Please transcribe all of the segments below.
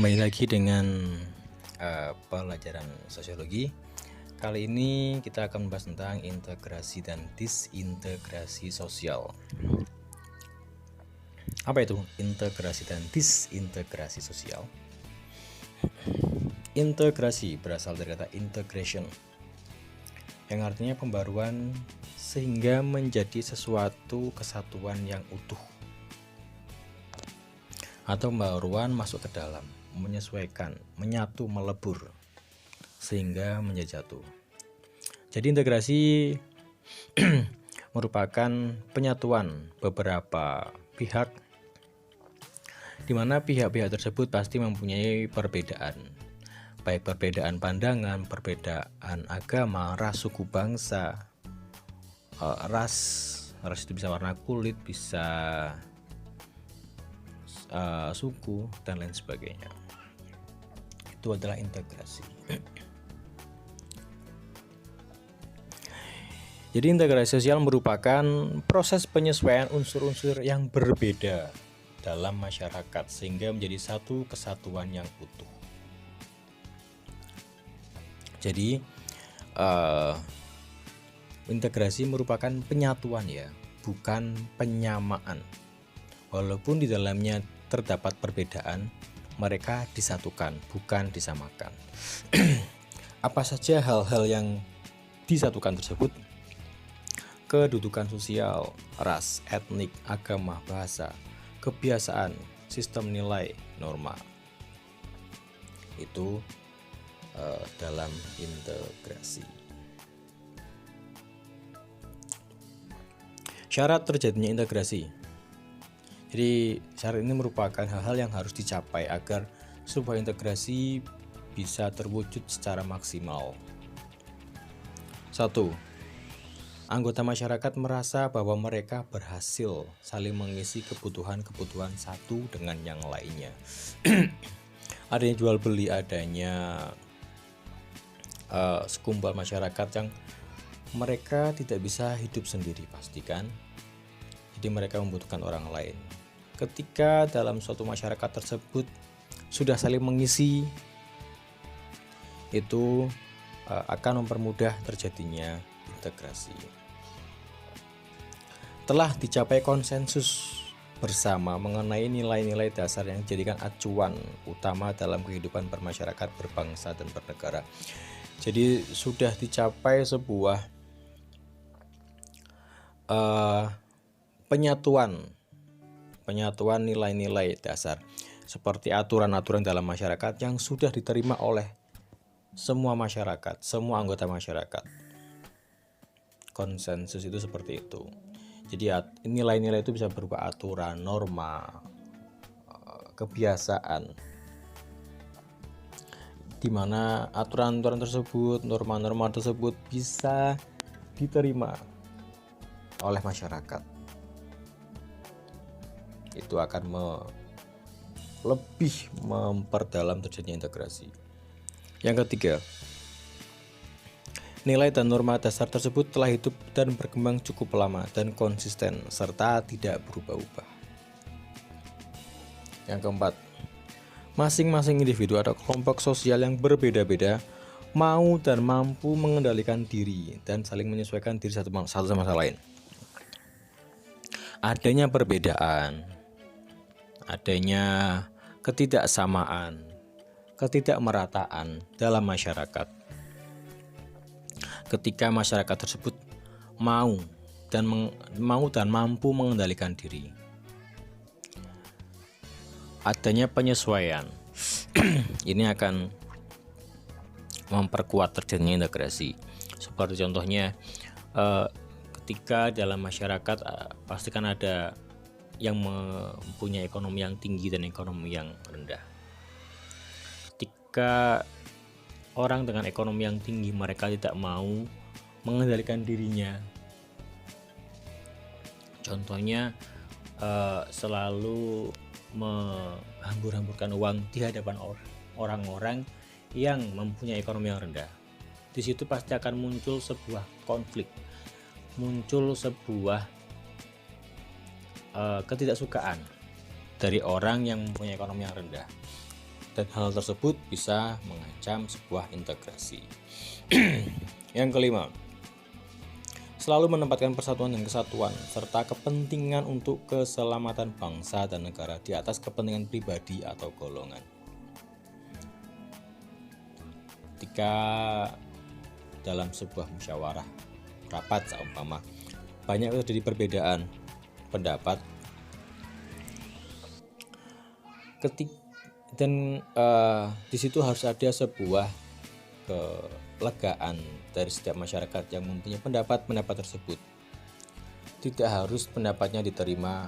kembali lagi dengan pelajaran sosiologi. Kali ini kita akan membahas tentang integrasi dan disintegrasi sosial. Apa itu integrasi dan disintegrasi sosial? Integrasi berasal dari kata integration, yang artinya pembaruan sehingga menjadi sesuatu kesatuan yang utuh, atau pembaruan masuk ke dalam, menyesuaikan, menyatu, melebur sehingga menjadi satu. Jadi integrasi merupakan penyatuan beberapa pihak, di mana pihak-pihak tersebut pasti mempunyai perbedaan, baik perbedaan pandangan, perbedaan agama, ras, suku, bangsa, ras itu bisa warna kulit, bisa suku, dan lain sebagainya. Itu adalah integrasi. Jadi integrasi sosial merupakan proses penyesuaian unsur-unsur yang berbeda dalam masyarakat sehingga menjadi satu kesatuan yang utuh. Jadi integrasi merupakan penyatuan ya, bukan penyamaan. Walaupun di dalamnya terdapat perbedaan, mereka disatukan, bukan disamakan. Apa saja hal-hal yang disatukan tersebut? Kedudukan sosial, ras, etnik, agama, bahasa, kebiasaan, sistem nilai, norma. Itu dalam integrasi. Syarat terjadinya integrasi. Jadi syarat ini merupakan hal-hal yang harus dicapai agar sebuah integrasi bisa terwujud secara maksimal. 1. Anggota masyarakat merasa bahwa mereka berhasil saling mengisi kebutuhan-kebutuhan satu dengan yang lainnya. Adanya jual beli, adanya sekumpulan masyarakat yang mereka tidak bisa hidup sendiri pastikan. Jadi mereka membutuhkan orang lain. Ketika dalam suatu masyarakat tersebut sudah saling mengisi, itu akan mempermudah terjadinya integrasi. Telah dicapai konsensus bersama mengenai nilai-nilai dasar yang dijadikan acuan utama dalam kehidupan bermasyarakat, berbangsa, dan bernegara. Jadi sudah dicapai sebuah penyatuan nilai-nilai dasar seperti aturan-aturan dalam masyarakat yang sudah diterima oleh semua masyarakat, semua anggota masyarakat. Konsensus itu seperti itu. Jadi nilai-nilai itu bisa berupa aturan, norma, kebiasaan, di mana aturan-aturan tersebut, norma-norma tersebut bisa diterima oleh masyarakat. Itu akan lebih memperdalam terjadinya integrasi. Yang ketiga, nilai dan norma dasar tersebut telah hidup dan berkembang cukup lama dan konsisten serta tidak berubah-ubah. Yang keempat, masing-masing individu atau kelompok sosial yang berbeda-beda mau dan mampu mengendalikan diri dan saling menyesuaikan diri satu sama lain. Adanya perbedaan, adanya ketidaksamaan, ketidakmerataan dalam masyarakat. Ketika masyarakat tersebut mau dan mampu mengendalikan diri, adanya penyesuaian. Ini akan memperkuat terjadinya integrasi. Seperti contohnya, ketika dalam masyarakat pastikan ada yang mempunyai ekonomi yang tinggi dan ekonomi yang rendah. Ketika orang dengan ekonomi yang tinggi mereka tidak mau mengendalikan dirinya. Contohnya selalu menghambur-hamburkan uang di hadapan orang-orang yang mempunyai ekonomi yang rendah. Di situ pasti akan muncul sebuah konflik, muncul sebuah ketidaksukaan dari orang yang mempunyai ekonomi yang rendah. dan hal tersebut bisa mengancam sebuah integrasi. Yang kelima, selalu menempatkan persatuan dan kesatuan serta kepentingan untuk keselamatan bangsa dan negara di atas kepentingan pribadi atau golongan. Ketika dalam sebuah musyawarah rapat seumpama banyak terjadi perbedaan pendapat di situ harus ada sebuah kelegaan dari setiap masyarakat yang mempunyai pendapat tersebut. Tidak harus pendapatnya diterima,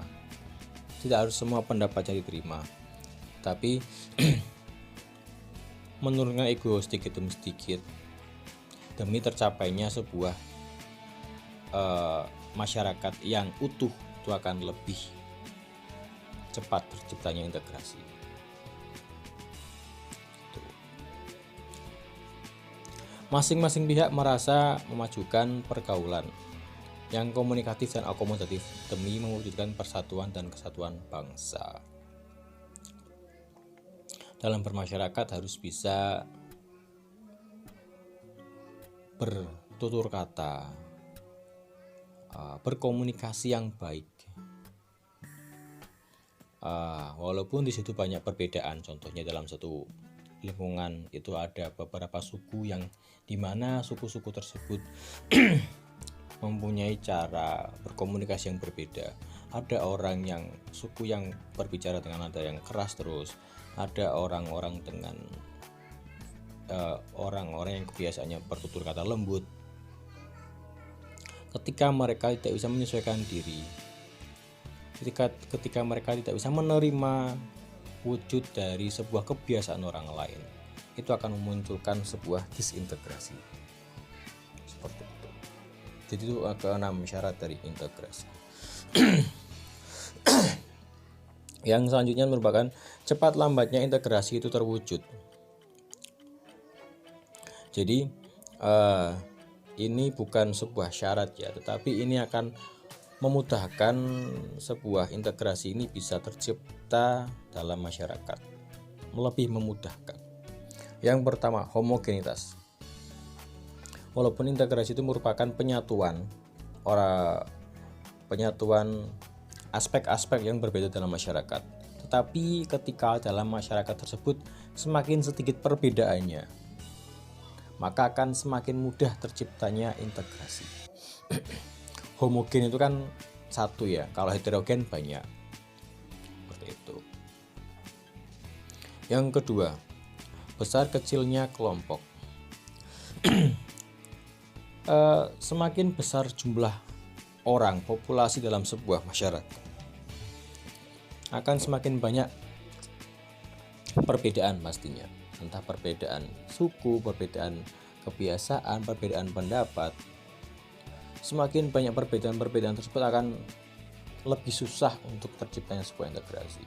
tidak harus semua pendapatnya diterima, tapi menurunkan ego sedikit demi sedikit demi tercapainya sebuah masyarakat yang utuh, itu akan lebih cepat terciptanya integrasi. Masing-masing pihak merasa memajukan pergaulan yang komunikatif dan akomodatif demi mewujudkan persatuan dan kesatuan bangsa. Dalam bermasyarakat harus bisa bertutur kata, berkomunikasi yang baik. Walaupun di situ banyak perbedaan, contohnya dalam satu lingkungan itu ada beberapa suku yang dimana suku-suku tersebut mempunyai cara berkomunikasi yang berbeda. Ada orang yang suku yang berbicara dengan nada yang keras terus, ada orang-orang dengan orang-orang yang kebiasaannya bertutur kata lembut. Ketika mereka tidak bisa menyesuaikan diri, ketika mereka tidak bisa menerima wujud dari sebuah kebiasaan orang lain, itu akan memunculkan sebuah disintegrasi. Seperti itu. Jadi itu keenam syarat dari integrasi. Yang selanjutnya merupakan cepat lambatnya integrasi itu terwujud. Jadi ini bukan sebuah syarat ya, tetapi ini akan memudahkan sebuah integrasi ini bisa tercipta dalam masyarakat, lebih memudahkan. Yang pertama, homogenitas. Walaupun integrasi itu merupakan penyatuan aspek-aspek yang berbeda dalam masyarakat, tetapi ketika dalam masyarakat tersebut semakin sedikit perbedaannya, maka akan semakin mudah terciptanya integrasi. Homogen itu kan satu ya, kalau heterogen banyak. Seperti itu. Yang kedua, besar kecilnya kelompok. Semakin besar jumlah orang, populasi dalam sebuah masyarakat, akan semakin banyak perbedaan pastinya. Entah perbedaan suku, perbedaan kebiasaan, perbedaan pendapat. Semakin banyak perbedaan tersebut akan lebih susah untuk terciptanya sebuah integrasi.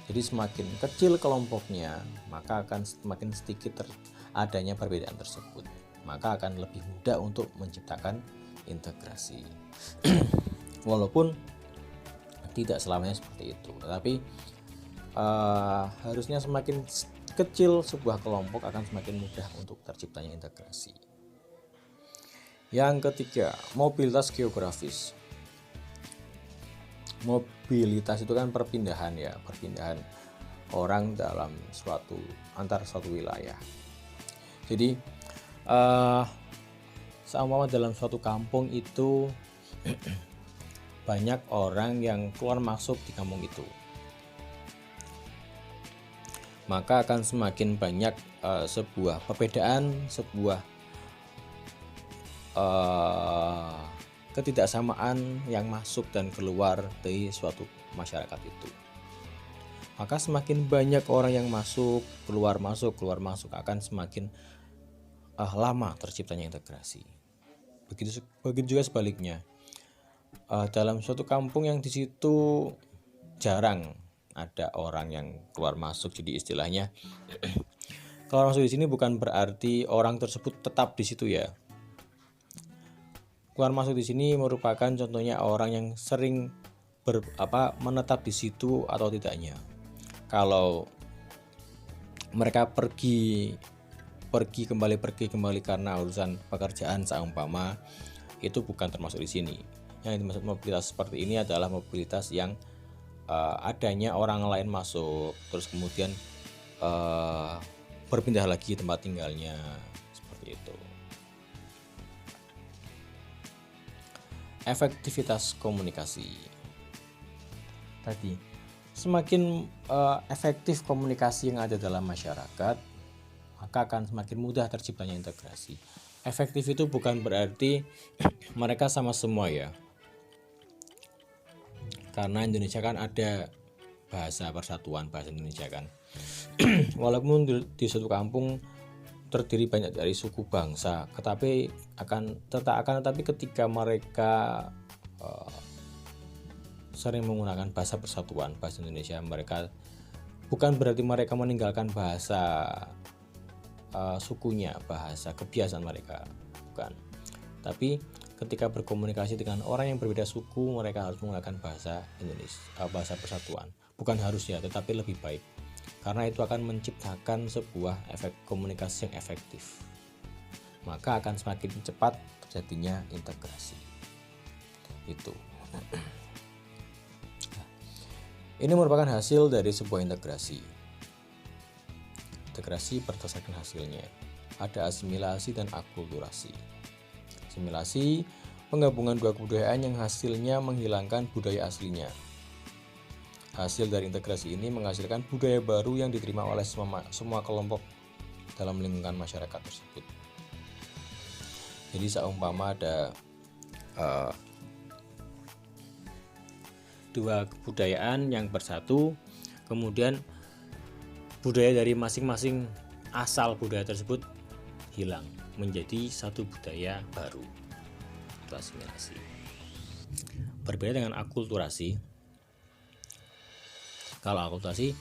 Jadi semakin kecil kelompoknya, maka akan semakin sedikit adanya perbedaan tersebut, maka akan lebih mudah untuk menciptakan integrasi. Walaupun tidak selamanya seperti itu, tapi harusnya semakin kecil sebuah kelompok akan semakin mudah untuk terciptanya integrasi. Yang ketiga, mobilitas geografis. Mobilitas itu kan perpindahan orang dalam antar suatu wilayah. Jadi seumpama dalam suatu kampung itu banyak orang yang keluar masuk di kampung itu, maka akan semakin banyak sebuah perbedaan, sebuah ketidaksamaan yang masuk dan keluar dari suatu masyarakat itu. Maka semakin banyak orang yang masuk keluar akan semakin lama terciptanya integrasi. Begitu juga sebaliknya. Dalam suatu kampung yang di situ jarang ada orang yang keluar masuk, jadi istilahnya keluar masuk di sini bukan berarti orang tersebut tetap di situ ya. Keluar masuk di sini merupakan contohnya orang yang sering menetap di situ atau tidaknya. Kalau mereka pergi kembali karena urusan pekerjaan seumpama, itu bukan termasuk di sini. Yang dimaksud mobilitas seperti ini adalah mobilitas yang adanya orang lain masuk terus kemudian berpindah lagi tempat tinggalnya, seperti itu. Efektivitas komunikasi. Tadi, semakin efektif komunikasi yang ada dalam masyarakat, maka akan semakin mudah terciptanya integrasi. Efektif itu bukan berarti mereka sama semua ya. Karena Indonesia kan ada bahasa persatuan, bahasa Indonesia kan. Walaupun di suatu kampung terdiri banyak dari suku bangsa, tetapi ketika mereka sering menggunakan bahasa persatuan, bahasa Indonesia, mereka bukan berarti mereka meninggalkan bahasa sukunya, bahasa kebiasaan mereka, bukan. Tapi ketika berkomunikasi dengan orang yang berbeda suku, mereka harus menggunakan bahasa Indonesia, bahasa persatuan. Bukan harus ya, tetapi lebih baik. Karena itu akan menciptakan sebuah efek komunikasi yang efektif. Maka akan semakin cepat terjadinya integrasi. Itu. Ini merupakan hasil dari sebuah integrasi. Integrasi berdasarkan hasilnya. Ada asimilasi dan akulturasi. Asimilasi, penggabungan dua kebudayaan yang hasilnya menghilangkan budaya aslinya. Hasil dari integrasi ini menghasilkan budaya baru yang diterima oleh semua kelompok dalam lingkungan masyarakat tersebut. Jadi seumpama ada dua kebudayaan yang bersatu, kemudian budaya dari masing-masing asal budaya tersebut hilang menjadi satu budaya baru. Itu asimilasi. Berbeda dengan akulturasi. Kalau akulturasi,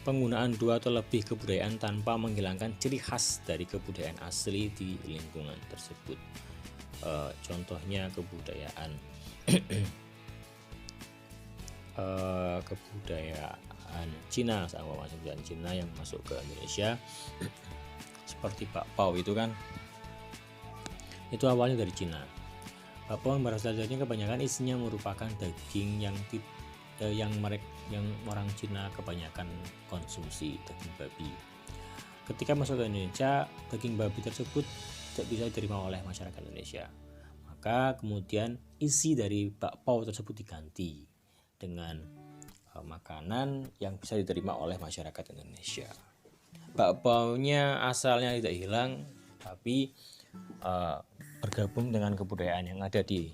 penggunaan dua atau lebih kebudayaan tanpa menghilangkan ciri khas dari kebudayaan asli di lingkungan tersebut. Contohnya kebudayaan kebudayaan Cina, sama kebudayaan Cina yang masuk ke Indonesia, seperti bakpao itu kan, itu awalnya dari Cina. Bakpao yang berasal dari Cina kebanyakan isinya merupakan daging yang orang Cina kebanyakan konsumsi, daging babi. Ketika masuk ke Indonesia, daging babi tersebut tidak bisa diterima oleh masyarakat Indonesia. Maka kemudian isi dari bakpao tersebut diganti dengan makanan yang bisa diterima oleh masyarakat Indonesia. Bakpaonya asalnya tidak hilang, tapi bergabung dengan kebudayaan yang ada di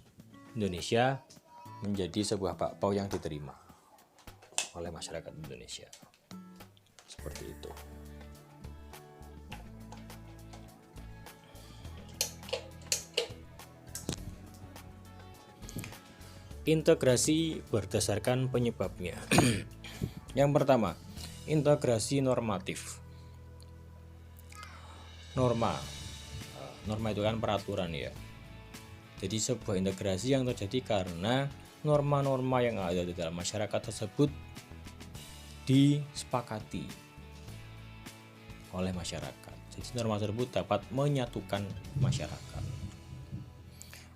Indonesia menjadi sebuah bakpao yang diterima oleh masyarakat Indonesia. Seperti itu. Integrasi berdasarkan penyebabnya. Yang pertama, integrasi normatif. Norma itu kan peraturan ya. Jadi sebuah integrasi yang terjadi karena norma-norma yang ada di dalam masyarakat tersebut disepakati oleh masyarakat. Jadi norma tersebut dapat menyatukan masyarakat.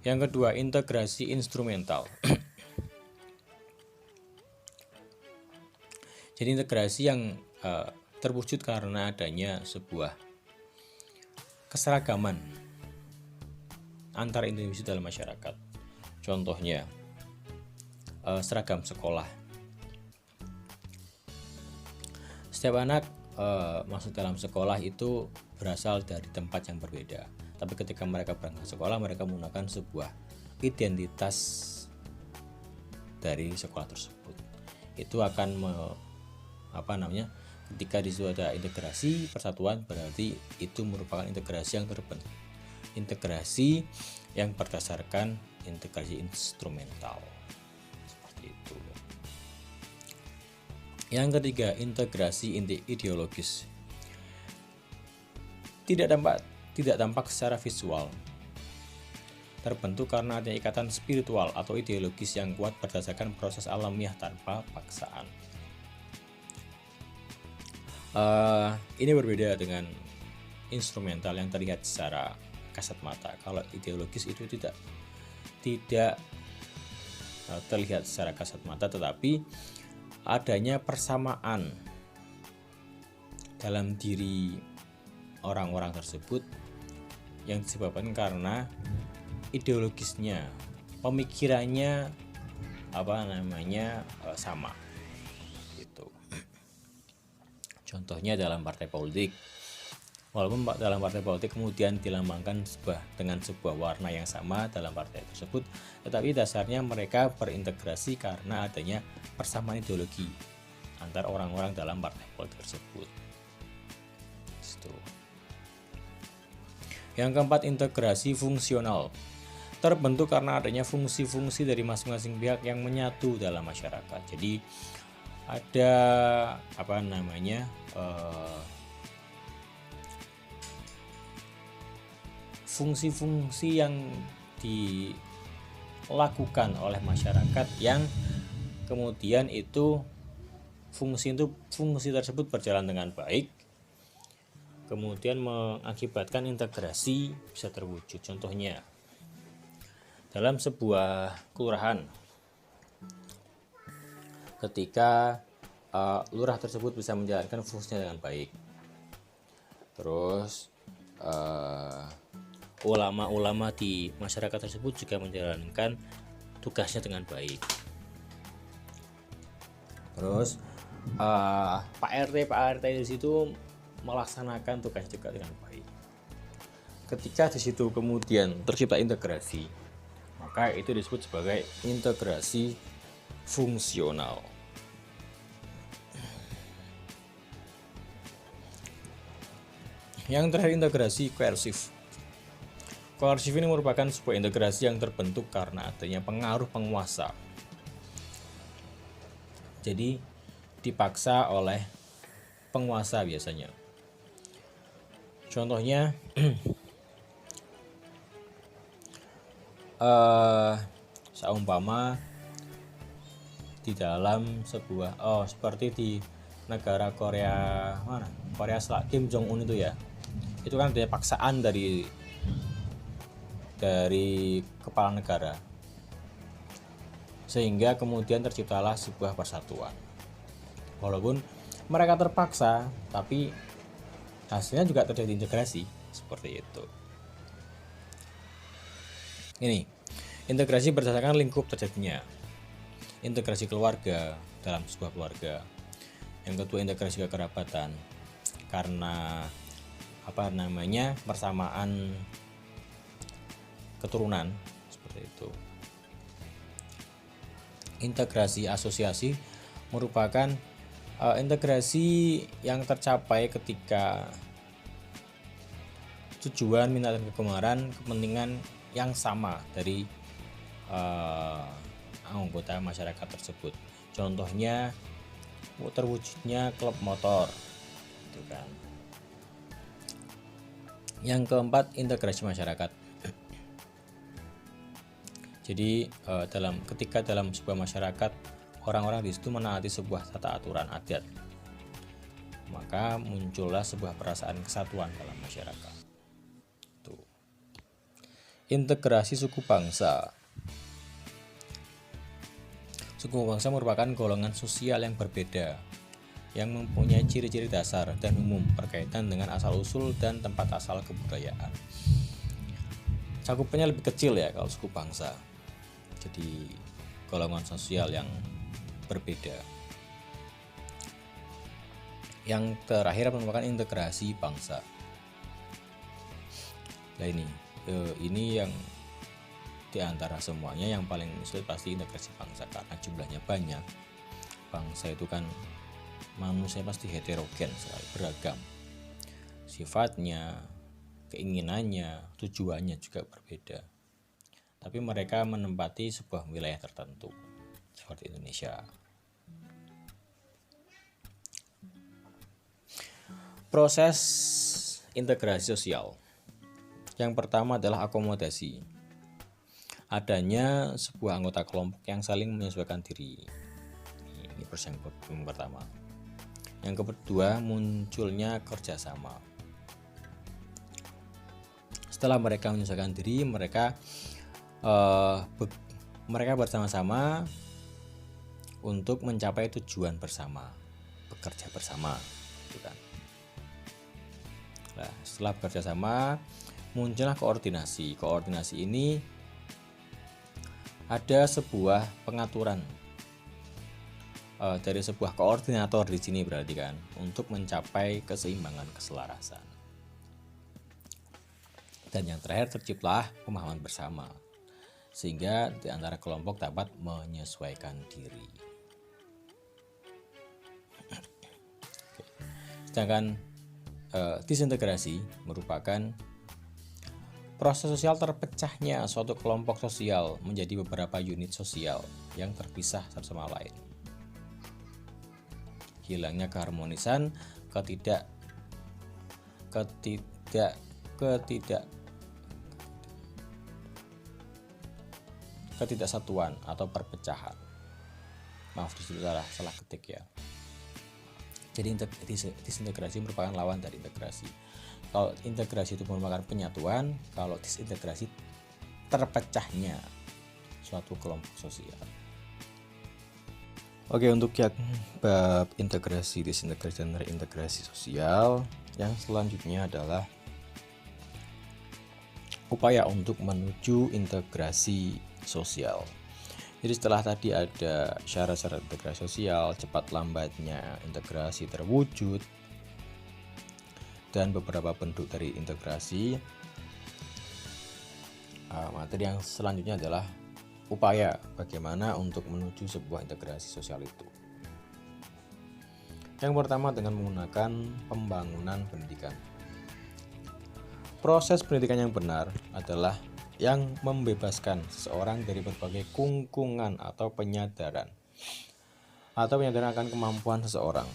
Yang kedua, integrasi instrumental. Jadi integrasi yang terwujud karena adanya sebuah keseragaman antar individu dalam masyarakat. Contohnya seragam sekolah. Setiap anak masuk dalam sekolah itu berasal dari tempat yang berbeda. Tapi ketika mereka berangkat ke sekolah, mereka menggunakan sebuah identitas dari sekolah tersebut. Itu akan ketika di situ ada integrasi persatuan, berarti itu merupakan integrasi yang terbentuk. Integrasi yang berdasarkan integrasi instrumental. Seperti itu. Yang ketiga, integrasi ideologis. Tidak tampak secara visual. Terbentuk karena adanya ikatan spiritual atau ideologis yang kuat berdasarkan proses alamiah tanpa paksaan. Ini berbeda dengan instrumental yang terlihat secara kasat mata. Kalau ideologis itu tidak terlihat secara kasat mata, tetapi adanya persamaan dalam diri orang-orang tersebut yang disebabkan karena ideologisnya, pemikirannya sama gitu. Contohnya dalam partai politik, walaupun dalam partai politik kemudian dilambangkan dengan sebuah warna yang sama dalam partai tersebut, tetapi dasarnya mereka berintegrasi karena adanya persamaan ideologi antar orang-orang dalam partai politik tersebut. Yang keempat, integrasi fungsional. Terbentuk karena adanya fungsi-fungsi dari masing-masing pihak yang menyatu dalam masyarakat. Jadi ada fungsi-fungsi yang dilakukan oleh masyarakat yang kemudian itu fungsi tersebut berjalan dengan baik, kemudian mengakibatkan integrasi bisa terwujud. Contohnya dalam sebuah kelurahan, ketika lurah tersebut bisa menjalankan fungsinya dengan baik, terus ulama-ulama di masyarakat tersebut juga menjalankan tugasnya dengan baik, terus Pak RT di situ melaksanakan tugas juga dengan baik. Ketika di situ kemudian tercipta integrasi, maka itu disebut sebagai integrasi fungsional. Yang terakhir, integrasi koersif. Koersif ini merupakan sebuah integrasi yang terbentuk karena adanya pengaruh penguasa. Jadi dipaksa oleh penguasa biasanya. Contohnya seumpama di dalam sebuah seperti di negara Korea Selatan, Kim Jong Un itu ya, itu kan ada paksaan dari kepala negara, sehingga kemudian terciptalah sebuah persatuan. Walaupun mereka terpaksa, tapi hasilnya juga terjadi integrasi seperti itu. Ini integrasi berdasarkan lingkup terjadinya. Integrasi keluarga dalam sebuah keluarga. Yang kedua, integrasi kekerabatan karena persamaan keturunan seperti itu. Integrasi asosiasi merupakan integrasi yang tercapai ketika tujuan, minat dan kegemaran, kepentingan yang sama dari anggota masyarakat tersebut. Contohnya terwujudnya klub motor, gitu kan. Yang keempat, integrasi masyarakat. Jadi ketika dalam sebuah masyarakat orang-orang di situ menaati sebuah tata aturan adat, maka muncullah sebuah perasaan kesatuan dalam masyarakat. Tuh. Integrasi suku bangsa. Suku bangsa merupakan golongan sosial yang berbeda, yang mempunyai ciri-ciri dasar dan umum berkaitan dengan asal-usul dan tempat asal kebudayaan. Cakupannya lebih kecil ya kalau suku bangsa. Jadi golongan sosial yang berbeda. Yang terakhir merupakan integrasi bangsa. Nah ini yang di antara semuanya yang paling sulit pasti integrasi bangsa, karena jumlahnya banyak. Bangsa itu kan manusia pasti heterogen sekali, beragam sifatnya, keinginannya, tujuannya juga berbeda. Tapi mereka menempati sebuah wilayah tertentu seperti Indonesia. Proses integrasi sosial. Yang pertama adalah akomodasi. Adanya sebuah anggota kelompok yang saling menyesuaikan diri. Ini proses yang pertama. Yang kedua, munculnya kerjasama. Setelah mereka menyesuaikan diri, mereka bersama-sama untuk mencapai tujuan bersama, bekerja bersama, gitu kan. Nah, setelah bekerja sama, muncullah koordinasi. Koordinasi ini ada sebuah pengaturan dari sebuah koordinator di sini berarti kan, untuk mencapai keseimbangan, keselarasan. Dan yang terakhir, terciptalah pemahaman bersama, sehingga di antara kelompok dapat menyesuaikan diri. Sedangkan disintegrasi merupakan proses sosial terpecahnya suatu kelompok sosial menjadi beberapa unit sosial yang terpisah satu sama lain. Hilangnya keharmonisan, ketidaksatuan atau perpecahan. Maaf, disitu salah ketik ya. Jadi disintegrasi merupakan lawan dari integrasi. Kalau integrasi itu merupakan penyatuan, kalau disintegrasi terpecahnya suatu kelompok sosial. Oke, untuk yang bab integrasi, disintegrasi, dan reintegrasi sosial, yang selanjutnya adalah upaya untuk menuju integrasi sosial. Jadi setelah tadi ada syarat-syarat integrasi sosial, cepat lambatnya integrasi terwujud, dan beberapa bentuk dari integrasi, materi yang selanjutnya adalah upaya bagaimana untuk menuju sebuah integrasi sosial itu. Yang pertama, dengan menggunakan pembangunan pendidikan. Proses pendidikan yang benar adalah yang membebaskan seseorang dari berbagai kungkungan atau penyadaran akan kemampuan seseorang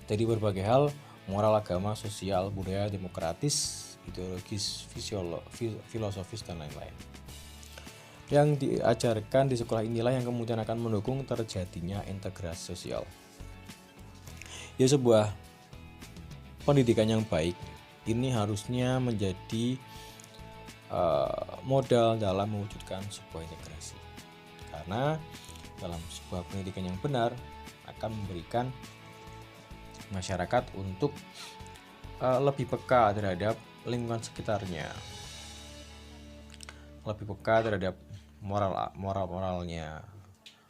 dari berbagai hal, moral, agama, sosial, budaya, demokratis, ideologis, filosofis, dan lain-lain. Yang diajarkan di sekolah inilah yang kemudian akan mendukung terjadinya integrasi sosial. Ya, sebuah pendidikan yang baik ini harusnya menjadi modal dalam mewujudkan sebuah integrasi, karena dalam sebuah pendidikan yang benar akan memberikan masyarakat untuk lebih peka terhadap lingkungan sekitarnya, lebih peka terhadap moralnya,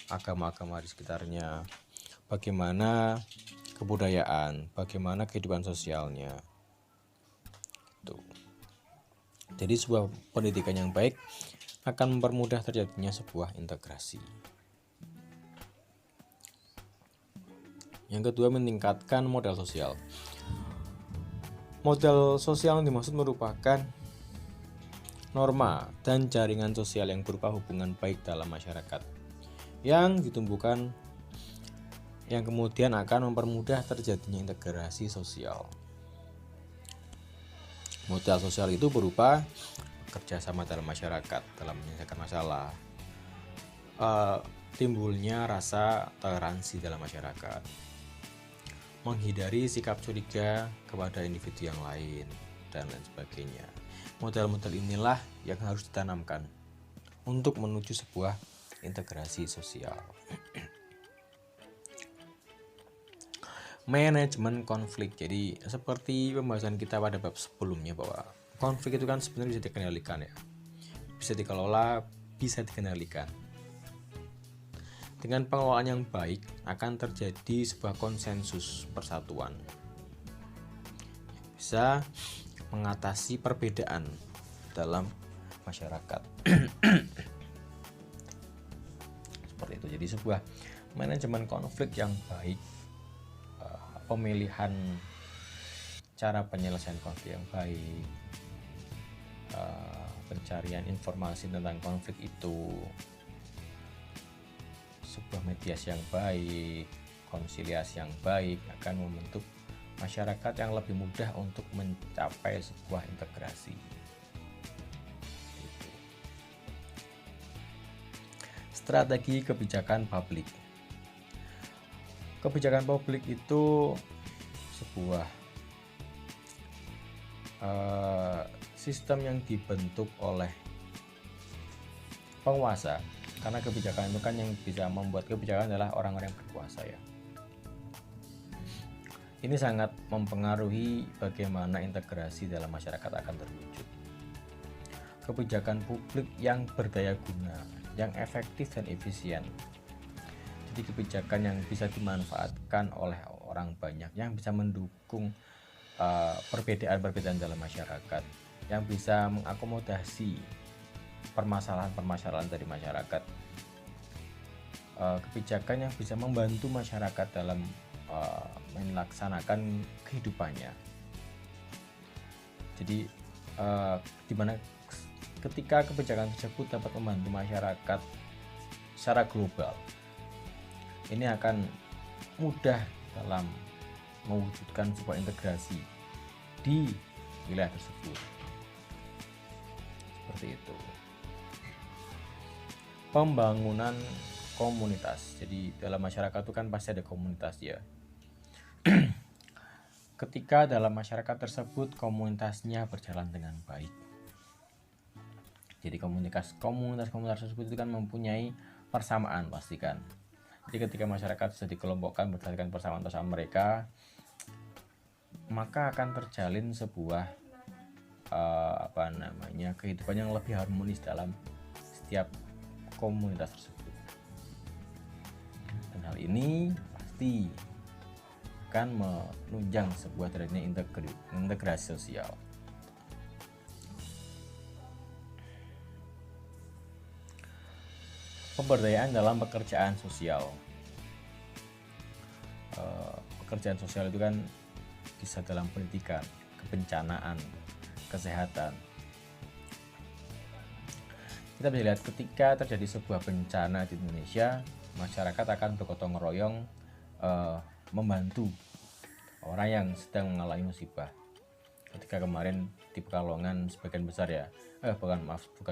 agama-agama di sekitarnya, bagaimana kebudayaan, bagaimana kehidupan sosialnya. Jadi sebuah pendidikan yang baik akan mempermudah terjadinya sebuah integrasi. Yang kedua, meningkatkan modal sosial. Modal sosial yang dimaksud merupakan norma dan jaringan sosial yang berupa hubungan baik dalam masyarakat yang ditumbuhkan, yang kemudian akan mempermudah terjadinya integrasi sosial. Modal sosial itu berupa kerjasama dalam masyarakat dalam menyelesaikan masalah, timbulnya rasa toleransi dalam masyarakat, menghindari sikap curiga kepada individu yang lain, dan lain sebagainya. Modal-modal inilah yang harus ditanamkan untuk menuju sebuah integrasi sosial. Manajemen konflik. Jadi seperti pembahasan kita pada bab sebelumnya, bahwa konflik itu kan sebenarnya bisa dikendalikan ya, bisa dikelola, bisa dikendalikan. Dengan pengelolaan yang baik akan terjadi sebuah konsensus persatuan, bisa mengatasi perbedaan dalam masyarakat. Seperti itu. Jadi sebuah manajemen konflik yang baik, pemilihan cara penyelesaian konflik yang baik, pencarian informasi tentang konflik itu, sebuah mediasi yang baik, konsiliasi yang baik akan membentuk masyarakat yang lebih mudah untuk mencapai sebuah integrasi. Strategi kebijakan publik. Kebijakan publik itu sebuah sistem yang dibentuk oleh penguasa, karena kebijakan itu kan yang bisa membuat kebijakan adalah orang-orang yang berkuasa ya. Ini sangat mempengaruhi bagaimana integrasi dalam masyarakat akan terwujud. Kebijakan publik yang berdaya guna, yang efektif dan efisien. Jadi kebijakan yang bisa dimanfaatkan oleh orang banyak, yang bisa mendukung perbedaan-perbedaan dalam masyarakat, yang bisa mengakomodasi permasalahan-permasalahan dari masyarakat, kebijakan yang bisa membantu masyarakat dalam melaksanakan kehidupannya. Jadi dimana ketika kebijakan tersebut dapat membantu masyarakat secara global, ini akan mudah dalam mewujudkan sebuah integrasi di wilayah tersebut. Seperti itu. Pembangunan komunitas. Jadi dalam masyarakat itu kan pasti ada komunitas ya. Ketika dalam masyarakat tersebut komunitasnya berjalan dengan baik. Jadi komunitas tersebut itu kan mempunyai persamaan pasti kan. Jadi ketika masyarakat sudah dikelompokkan berdasarkan persamaan mereka, maka akan terjalin sebuah kehidupan yang lebih harmonis dalam setiap komunitas tersebut. Dan hal ini pasti akan menunjang sebuah terjadinya integrasi sosial. Pemberdayaan dalam pekerjaan sosial. Pekerjaan sosial itu kan bisa dalam pendidikan, kebencanaan, kesehatan. Kita bisa lihat ketika terjadi sebuah bencana di Indonesia, masyarakat akan bergotong royong membantu orang yang sedang mengalami musibah. Ketika kemarin di Pekalongan sebagian besar ya, bukan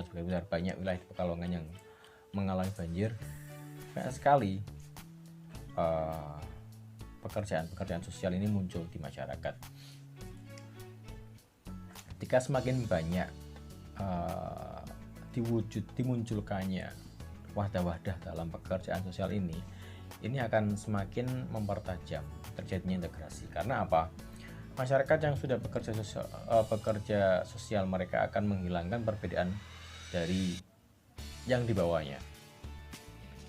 sebagian besar, banyak wilayah di Pekalongan yang mengalami banjir, banyak sekali pekerjaan sosial ini muncul di masyarakat. Ketika semakin banyak dimunculkannya wadah-wadah dalam pekerjaan sosial ini akan semakin mempertajam terjadinya integrasi. Karena apa? Masyarakat yang sudah bekerja sosial mereka akan menghilangkan perbedaan dari yang di bawahnya.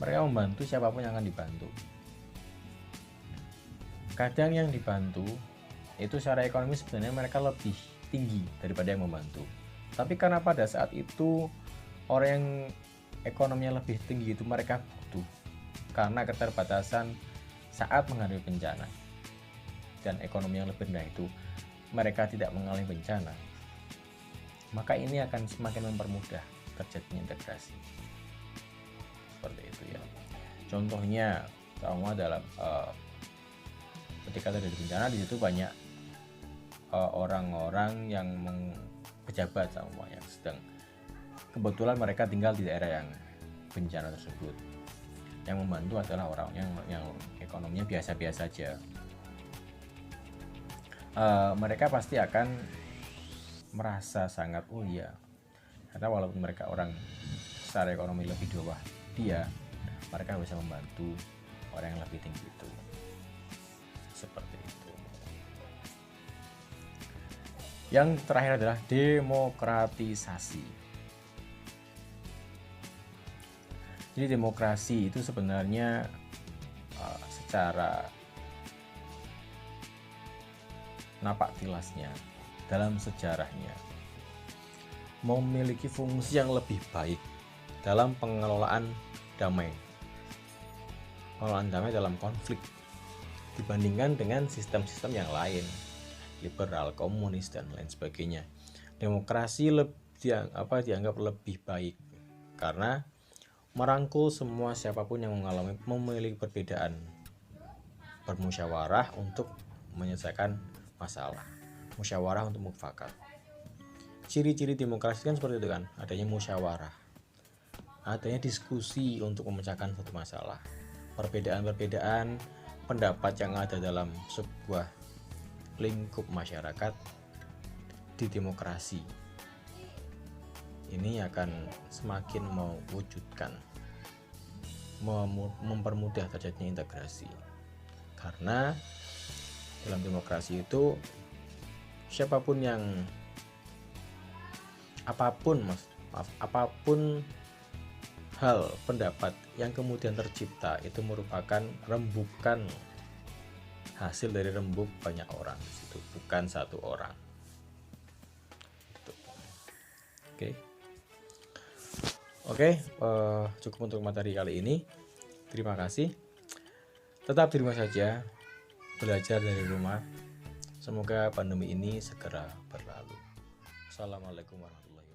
Mereka membantu siapapun yang akan dibantu. Kadang yang dibantu itu secara ekonomi sebenarnya mereka lebih tinggi daripada yang membantu. Tapi karena pada saat itu orang yang ekonominya lebih tinggi itu mereka butuh karena keterbatasan saat menghadapi bencana, dan ekonomi yang lebih rendah itu mereka tidak mengalami bencana, maka ini akan semakin mempermudah terjadinya integrasi. Seperti itu ya. Contohnya sama dalam ketika terjadi bencana, di situ banyak orang-orang yang pejabat sama yang sedang kebetulan mereka tinggal di daerah yang bencana tersebut. Yang membantu adalah orang yang ekonominya biasa-biasa saja. Mereka pasti akan merasa sangat mulia, karena walaupun mereka orang secara ekonomi lebih di bawah dia, mereka bisa membantu orang yang lebih tinggi itu. Seperti itu. Yang terakhir adalah demokratisasi. Jadi demokrasi itu sebenarnya secara napak tilasnya dalam sejarahnya memiliki fungsi yang lebih baik dalam pengelolaan damai dalam konflik dibandingkan dengan sistem-sistem yang lain, liberal, komunis dan lain sebagainya. Demokrasi dianggap lebih baik karena merangkul semua siapapun yang memiliki perbedaan, bermusyawarah untuk menyelesaikan masalah, musyawarah untuk mufakat. Ciri-ciri demokrasi kan seperti itu kan, adanya musyawarah, adanya diskusi untuk memecahkan suatu masalah. Perbedaan-perbedaan pendapat yang ada dalam sebuah lingkup masyarakat di demokrasi ini akan semakin mewujudkan, mempermudah terjadinya integrasi. Karena dalam demokrasi itu siapapun yang apapun hal pendapat yang kemudian tercipta itu merupakan rembukan hasil dari rembuk banyak orang di situ, bukan satu orang. Oke, cukup untuk materi kali ini. Terima kasih. Tetap di rumah saja, belajar dari rumah. Semoga pandemi ini segera berlalu. Assalamualaikum warahmatullahi wabarakatuh.